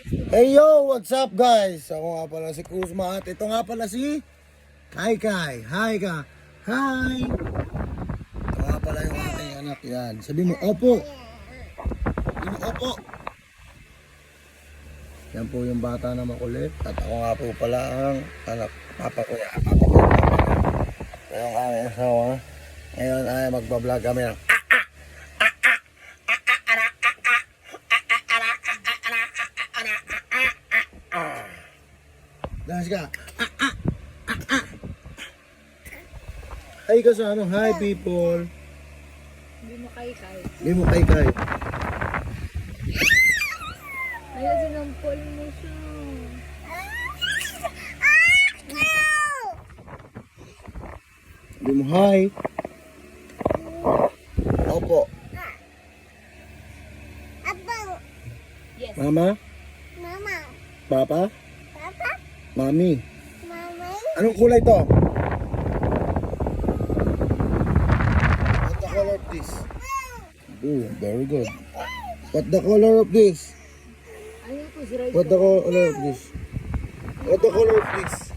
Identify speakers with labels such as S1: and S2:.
S1: Hey yo, what's up guys? Ako nga pala si Kuzma at ito nga pala si Kai Kai. Hi ka. Hi. Ito nga pala yung ating anak yan. Sabi mo, opo. Sabi mo, opo. Yan po yung bata na makulit. At ako nga po pala ang anak. Papa ko yan. Papa ko yan. Ito yung aming asawa. Ngayon ay magbablog kami ng Dahil ka. Hi ka sa ano? Hi people.
S2: Hindi mo kay-kay.
S1: Hindi mo kay-kay.
S2: Ayaw, sinampol mo siya.
S1: Hindi mo hi. Opo.
S2: Yes.
S1: Mama?
S3: Mama.
S1: Papa?
S3: Papa.
S1: Mami?
S3: Mama.
S1: Anong kulay to? What the color of this? Oh, very good. What the color of this?
S2: Ayaw ko, si Ray.
S1: What the color of this? What the color of this?